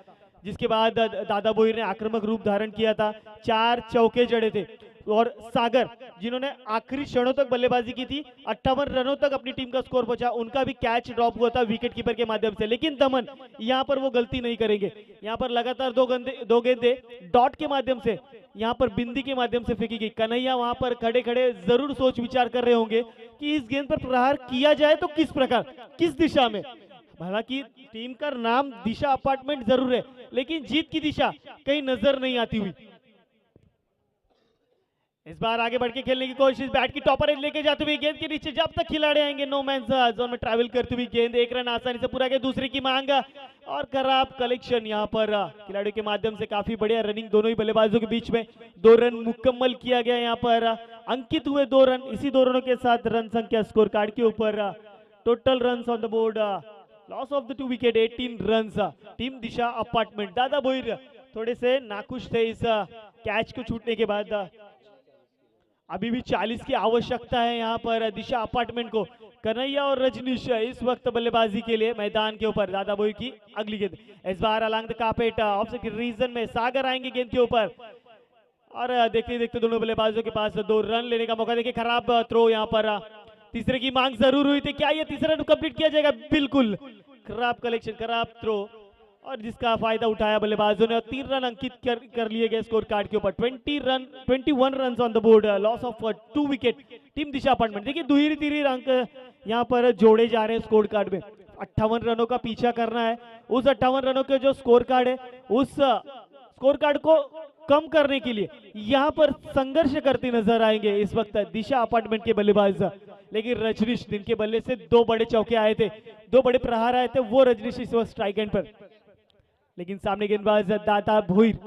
जिसके बाद दादा भोईर ने आक्रामक रूप धारण किया था, 4 चौके जड़े थे। और सागर, जिन्होंने आखिरी क्षणों तक बल्लेबाजी की थी, 58 रनों तक अपनी टीम का स्कोर पहुंचा, उनका भी कैच ड्रॉप हुआ था विकेट कीपर के माध्यम से। लेकिन दमन यहां पर वो गलती नहीं करेंगे, यहां पर लगातार 2 गेंदे डॉट के माध्यम से, यहां पर बिंदी के माध्यम से फेंकी गई। कन्हैया वहां पर खड़े खड़े जरूर सोच विचार कर रहे होंगे कि इस गेंद पर प्रहार किया जाए तो किस प्रकार, किस दिशा में। हालांकि टीम का नाम दिशा अपार्टमेंट जरूर है, लेकिन जीत की दिशा कहीं नजर नहीं आती हुई। इस बार आगे बढ़ के खेलने की कोशिश, बैट की टॉपर एज लेके जाते हुए गेंद के नीचे जब तक खिलाड़ी आएंगे नो मैन जोन में ट्रैवल करती हुई गेंद, 1 रन आसानी से पूरा किया, दूसरे की मांग और खराब कलेक्शन यहाँ पर खिलाड़ियों के माध्यम से। काफी बढ़िया रनिंग दोनों ही बल्लेबाजों के बीच में, 2 रन मुकम्मल किया गया यहाँ पर, अंकित हुए 2 रन। इसी 2 रनों के साथ रन संख्या स्कोर कार्ड के ऊपर, total run on the board, loss of the 2 wicket, 18 run. Team Disha apartment, दादा भोईर थोड़े से नाखुश थे इस कैच को छूटने के बाद। अभी भी 40 की आवश्यकता है यहाँ पर दिशा अपार्टमेंट को। कन्हैया और रजनीश इस वक्त बल्लेबाजी के लिए मैदान के ऊपर। दादा भोईर की अगली गेंद, इस बार along the carpet off region में सागर आएंगे गेंद के ऊपर, और देखते देखते दोनों बल्लेबाजों के पास 2 रन लेने का मौका। देखिए खराब थ्रो यहाँ पर, तीसरे की मांग जरूर हुई थी, क्या ये तीसरा रन कंप्लीट किया जाएगा? बिल्कुल, खराब कलेक्शन, खराब थ्रो, और जिसका फायदा उठाया बल्लेबाजों ने, और 3 रन अंकित कर लिए गए स्कोर कार्ड के ऊपर। 21 run on the board, loss of 2 wicket, team Disha apartment. देखिए दुहिरी तिहिरी अंक यहाँ पर जोड़े जा रहे हैं स्कोर कार्ड में। 58 रनों का पीछा करना है, उस 58 रनों के जो स्कोर कार्ड है उस स्कोर कार्ड को कम करने के लिए यहाँ पर संघर्ष करते नजर आएंगे इस वक्त दिशा अपार्टमेंट के बल्लेबाज। लेकिन रजनीश, जिनके बल्ले से 2 बड़े चौके आए थे, 2 बड़े प्रहार आए थे, वो रजनीश इस वक्त स्ट्राइक एंड पर। लेकिन सामने गेंदबाज दादा भोईर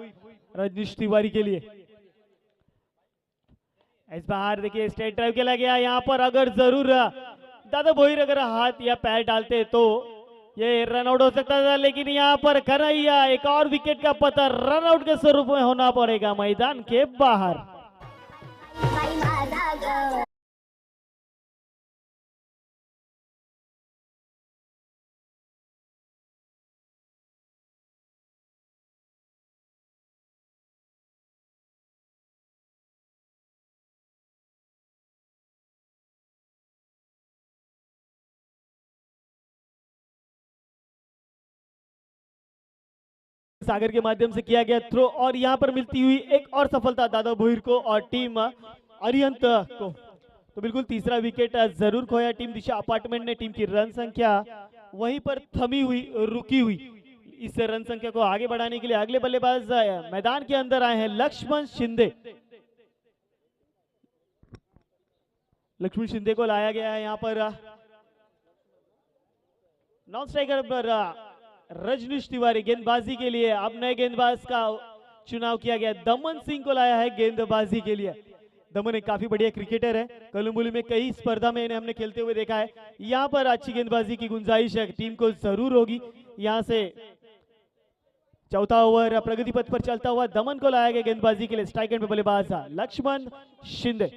रजनीश तिवारी के लिए। इस बार देखिए स्ट्रेट ड्राइव खेला गया यहाँ पर, अगर जरूर दादा भोईर अगर हाथ या पैर डालते तो ये रन आउट हो सकता था। लेकिन यहाँ पर कन्हैया, एक और विकेट का पता रन आउट के स्वरूप में होना पड़ेगा मैदान के बाहर। सागर के माध्यम से किया गया थ्रो, और यहां पर मिलती हुई एक और सफलता दादा भोईर को और टीम अरिहंत को। तो बिल्कुल तीसरा विकेट जरूर खोया टीम दिशा अपार्टमेंट ने। टीम की रन संख्या वहीं पर थमी हुई, रुकी हुई। इस रन संख्या को आगे बढ़ाने के लिए अगले बल्लेबाज मैदान के अंदर आए हैं लक्ष्मण शिंदे। लक्ष्मण शिंदे को लाया गया है यहाँ पर। नॉन स्ट्राइकर पर रजनीश तिवारी गेंदबाजी के लिए। अब नए गेंदबाज का चुनाव किया गया। दमन सिंह को लाया है गेंदबाजी के लिए। दमन एक काफी बढ़िया क्रिकेटर है। कलम्बोली में कई स्पर्धा में इन्हें हमने खेलते हुए देखा है। यहाँ पर अच्छी गेंदबाजी की गुंजाइश है टीम को जरूर होगी। यहाँ से चौथा ओवर प्रगति पथ पर चलता हुआ दमन को लाया गया गेंदबाजी के लिए। स्ट्राइक एंड पे बल्लेबाज लक्ष्मण शिंदे।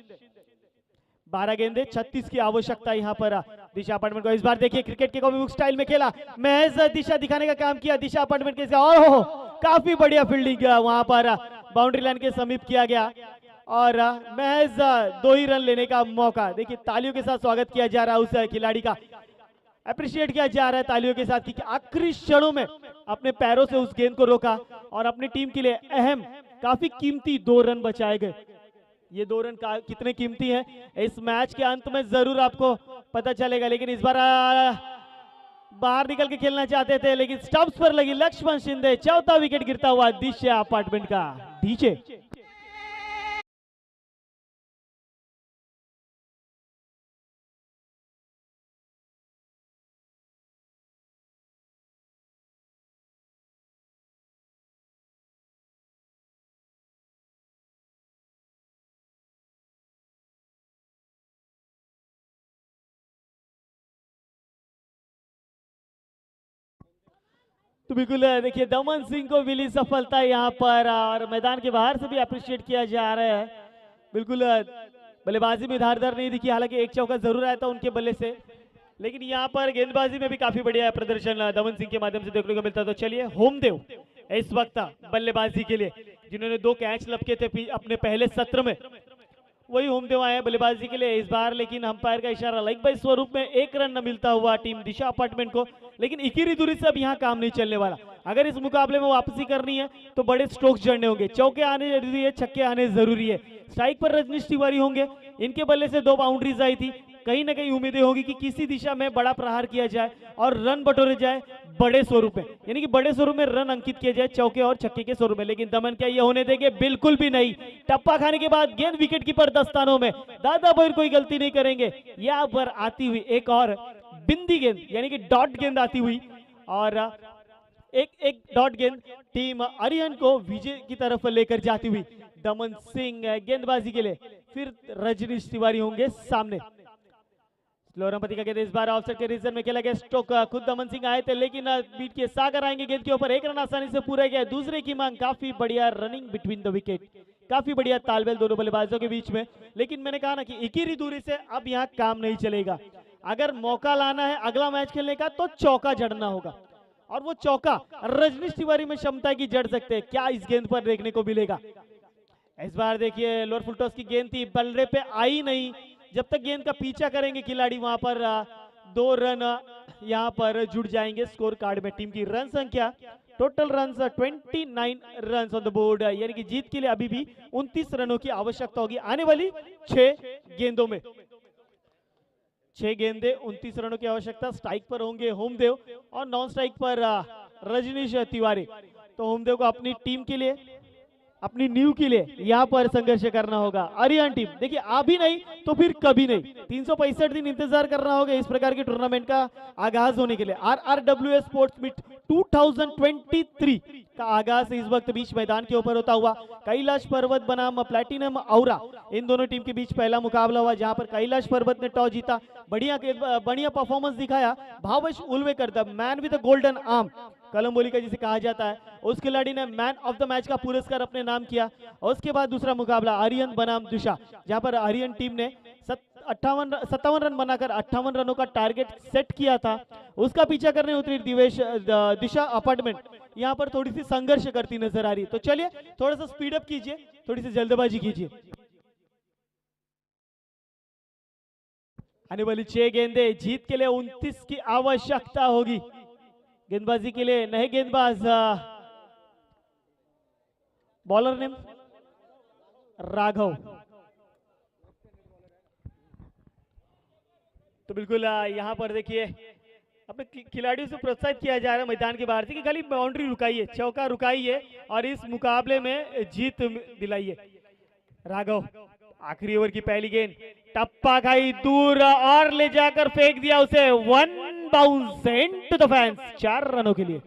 12 गेंदे 36 की आवश्यकता यहाँ पर दिशा अपार्टमेंट को। इस बार देखिए क्रिकेट के कॉमिक बुक स्टाइल में खेला, महज दिशा दिखाने का काम किया दिशा अपार्टमेंट के। और काफी बढ़िया फील्डिंग वहां पर बाउंड्री लाइन के समीप किया गया और महज 2 ही रन लेने का मौका। देखिए तालियों के साथ स्वागत किया जा रहा है उस खिलाड़ी का, अप्रिशिएट किया जा रहा है तालियों के साथ कि आखिरी क्षणों में अपने पैरों से उस गेंद को रोका और अपनी टीम के लिए अहम काफी कीमती 2 रन बचाए गए। ये 2 रन कितने कीमती हैं इस मैच के अंत में जरूर आपको पता चलेगा। लेकिन इस बार बाहर निकल के खेलना चाहते थे लेकिन स्टंप्स पर लगी लक्ष्मण शिंदे। चौथा विकेट गिरता हुआ दिशा अपार्टमेंट का नीचे। तो बिल्कुल देखिए दमन सिंह को मिली सफलता यहाँ पर और मैदान के बाहर से भी अप्रिशिएट किया जा रहा है। बिल्कुल बल्लेबाजी में धारदार नहीं दिखी, हालांकि एक चौका जरूर आया था उनके बल्ले से, लेकिन यहाँ पर गेंदबाजी में भी काफी बढ़िया प्रदर्शन दमन सिंह के माध्यम से देखने को मिलता। तो चलिए होमदेव इस वक्त बल्लेबाजी के लिए, जिन्होंने 2 कैच लपके थे अपने पहले सत्र में, वही होमदेव आए हैं बल्लेबाजी के लिए इस बार। लेकिन अंपायर का इशारा लाइक बाई स्वरूप में 1 रन न मिलता हुआ टीम दिशा अपार्टमेंट को। लेकिन इकीरी दूरी से अब यहाँ काम नहीं चलने वाला। अगर इस मुकाबले में वापसी करनी है तो बड़े स्ट्रोक्स जड़ने होंगे, चौके आने जरूरी है, छक्के आने जरूरी है। स्ट्राइक पर रजनीश तिवारी होंगे, इनके बल्ले से 2 बाउंड्रीज आई थी। कहीं ना कहीं उम्मीदें होगी कि किसी दिशा में बड़ा प्रहार किया जाए और रन बटोरे जाए बड़े स्वरूप में, यानी कि बड़े स्वरूप में रन अंकित किए जाए चौके और छक्के के स्वरूप में। लेकिन दमन क्या ये होने देंगे? बिल्कुल भी नहीं। टप्पा खाने के बाद गेंद विकेट कीपर दस्तानों में, दादा भोईर कोई गलती नहीं करेंगे। यहाँ पर आती हुई एक और बिंदी गेंद यानी कि डॉट गेंद आती हुई और एक डॉट गेंद टीम अरिहंत को विजय की तरफ लेकर जाती हुई। दमन सिंह गेंदबाजी के लिए, फिर रजनीश तिवारी होंगे सामने। लोरमपति का गेंद इस बार ऑफसाइड के रीजन में खेला गया। स्ट्रोक खुद दमन सिंह आए थे लेकिन बीट के सागर आएंगे गेंद के ऊपर। 1 रन आसानी से पूरा गया। दूसरे की मांग, काफी बढ़िया रनिंग बिटवीन द विकेट, काफी बढ़िया तालमेल दोनों बल्लेबाजों के बीच में। लेकिन मैंने कहा ना कि इकीरी दूरी से अब यहाँ काम नहीं चलेगा। अगर मौका लाना है अगला मैच खेलने का तो चौका जड़ना होगा, और वो चौका रजनीश तिवारी में क्षमता की जड़ सकते हैं। क्या इस गेंद पर देखने को मिलेगा? इस बार देखिए लोअर फुल टॉस की गेंद थी, बल्ले पे आई नहीं। जब तक गेंद का पीछा करेंगे खिलाड़ी वहां पर 2 रन यहां पर जुड़ जाएंगे स्कोर कार्ड में। टीम की रन संख्या, total run 29 run on the board, यानी कि जीत के लिए अभी भी 29 रनों की आवश्यकता होगी आने वाली 6 गेंदों में। 6 गेंदे 29 रनों की आवश्यकता। स्ट्राइक पर होंगे होमदेव और नॉन स्ट्राइक पर रजनीश तिवारी। तो होमदेव को अपनी टीम के लिए, अपनी न्यू के लिए यहाँ पर संघर्ष करना होगा। अरिहंत टीम देखिए अभी नहीं तो फिर कभी नहीं, 365 दिन इंतजार करना होगा इस प्रकार के टूर्नामेंट का आगाज होने के लिए। RRWS स्पोर्ट्स मीट 2023 का आगाज इस वक्त बीच मैदान के ऊपर होता हुआ कैलाश पर्वत बनाम प्लैटिनम औरा, इन दोनों टीम के बीच पहला मुकाबला हुआ, जहां पर कैलाश पर्वत ने टॉस जीता, बढ़िया परफॉर्मेंस दिखाया। Bhavesh Ulvekar, the man with the golden arm, Kalamboli का जिसे कहा जाता है, उस खिलाड़ी ने मैन ऑफ द मैच का पुरस्कार अपने नाम किया। और उसके बाद दूसरा मुकाबला अरिहंत बनाम दिशा, जहां पर अरिहंत टीम ने 57 रन बनाकर 58 रनों का टारगेट सेट किया था। उसका पीछा करने उतरी दिशा अपार्टमेंट, यहां पर थोड़ी सी संघर्ष करती नजर आ रही। तो चलिए थोड़ा सा स्पीड अप कीजिए, थोड़ी सी जल्दबाजी कीजिए। आने वाली 6 गेंदे, जीत के लिए 29 की आवश्यकता होगी। गेंदबाजी के लिए नए गेंदबाज, बॉलर नेम राघव, तो बिल्कुल यहाँ पर देखिए अपने खिलाड़ियों से प्रोत्साहित किया जा रहा है मैदान के बाहर से कि खाली बाउंड्री रुकाइए, चौका रुकाइए और इस मुकाबले में जीत दिलाइए। राघव आखिरी ओवर की पहली गेंद, टप्पा खाई दूर और ले जाकर फेंक दिया उसे, 1 बाउंस इनटू द फैंस, 4 रनों के लिए।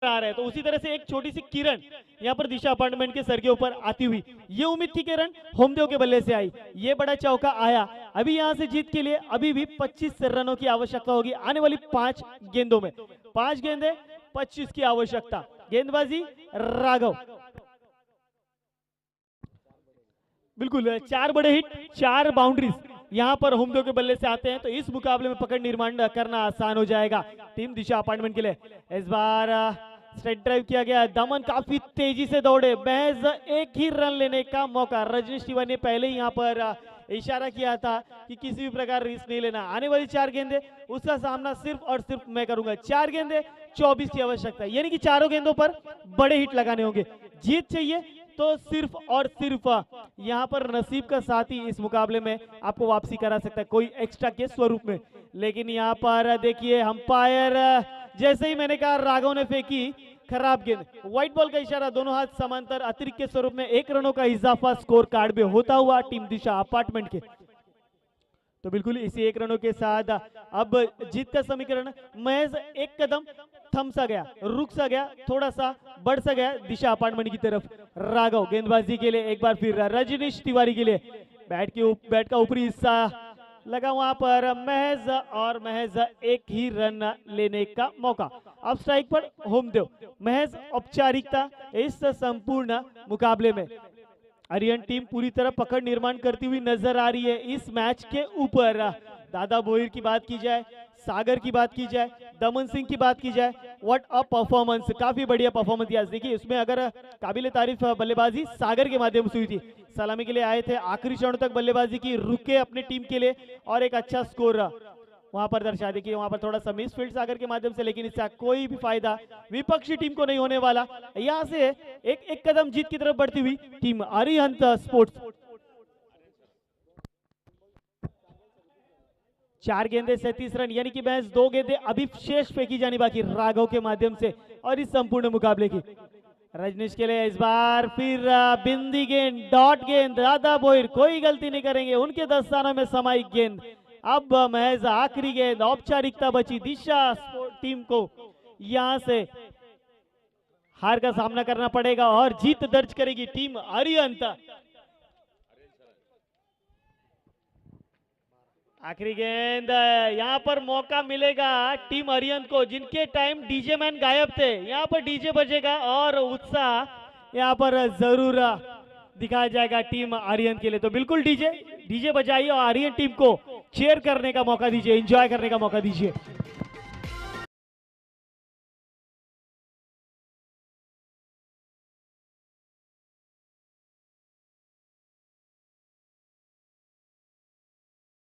आ रहा है तो उसी तरह से एक छोटी सी किरण यहाँ पर दिशा अपार्टमेंट के सर के ऊपर आती हुई, ये उम्मीद थी किरण होमदेव के बल्ले से आई, ये बड़ा चौका आया। अभी यहाँ से जीत के लिए अभी भी 25 रनों की आवश्यकता होगी आने वाली 5 गेंदों में। 5 गेंदें 25 की आवश्यकता। गेंदबाजी राघव, बिल्कुल 4 बड़े हिट 4 बाउंड्रीज यहाँ पर होमदेव के बल्ले से आते हैं तो इस मुकाबले में पकड़ निर्माण करना आसान हो जाएगा टीम दिशा अपार्टमेंट के लिए। इस बार स्ट्रेट ड्राइव किया गया, दमन काफी तेजी से दौड़े, महज एक ही रन लेने का मौका। रजनीश तिवारी ने पहले ही यहाँ पर इशारा किया था कि किसी भी प्रकार रिस्क नहीं लेना। आने वाली 4 गेंदे उसका सामना सिर्फ और सिर्फ मैं करूंगा। 4 गेंदे 24 की आवश्यकता है, यानी कि चारों गेंदों पर बड़े हिट लगाने होंगे। जीत चाहिए तो सिर्फ और सिर्फ यहाँ पर नसीब का साथ ही इस मुकाबले में आपको वापसी करा सकता है, कोई एक्स्ट्रा के स्वरूप में। लेकिन यहाँ पर देखिए अंपायर, जैसे ही मैंने कहा राघव ने फेंकी खराब गेंद, व्हाइट बॉल का इशारा, दोनों हाथ समांतर, अतिरिक्त के स्वरूप में 1 रनों का इजाफा स्कोर कार्ड में होता हुआ टीम दिशा अपार्टमेंट के। तो बिल्कुल इसी 1 रनों के साथ अब जीत का समीकरण महज 1 कदम थम सा गया, रुक सा गया, थोड़ा सा बढ़ सा गया दिशा अपार्टमेंट की तरफ। राघव गेंदबाजी के लिए एक बार फिर रजनीश तिवारी के लिए बैट का ऊपरी हिस्सा लगा, वहां पर महज और महज 1 ही रन लेने का मौका। अब स्ट्राइक पर होमदेव, महज औपचारिकता इस संपूर्ण मुकाबले में। आर्यन टीम पूरी तरह पकड़ निर्माण करती हुई नजर आ रही है इस मैच के ऊपर। दादा भोईर की बात की जाए, सागर की बात की जाए, दमन सिंह की बात की जाए, व्हाट अ परफॉर्मेंस, काफी बढ़िया परफॉर्मेंस दिया। देखिए इसमें अगर काबिल तारीफ बल्लेबाजी सागर के माध्यम से हुई थी, सलामी के लिए आए थे, आखिरी क्षण तक बल्लेबाजी की, रुके अपनी टीम के लिए और एक अच्छा स्कोर वहां पर दर्शा। देखिए वहां पर थोड़ा सा मिसफील्ड सागर के माध्यम से, लेकिन इसका कोई भी फायदा विपक्षी टीम को नहीं होने वाला। यहां से एक कदम जीत की तरफ बढ़ती हुई टीम अरिहंत स्पोर्ट्स। 4 गेंदे 37 रन, यानी कि महज 2 गेंदे अभी शेष फेंकी जानी बाकी राघव के माध्यम से और इस संपूर्ण मुकाबले की। रजनीश के लिए इस बार फिर बिंदी गेंद, डॉट गेंद, दादा भोईर कोई गलती नहीं करेंगे, उनके दस्तानों में समाई गेंद। अब महज आखिरी गेंद, औपचारिकता बची दिशा टीम को, यहां से हार का सामना करना पड़ेगा और जीत दर्ज करेगी टीम अरिहंत। आखिरी गेंद, यहां पर मौका मिलेगा टीम अरिहंत को, जिनके टाइम डीजे मैन गायब थे। यहां पर डीजे बजेगा और उत्साह यहां पर जरूर दिखाया जाएगा टीम अरिहंत के लिए। तो बिल्कुल डीजे बजाइए और आर्यन टीम को चीयर करने का मौका दीजिए, एंजॉय करने का मौका दीजिए।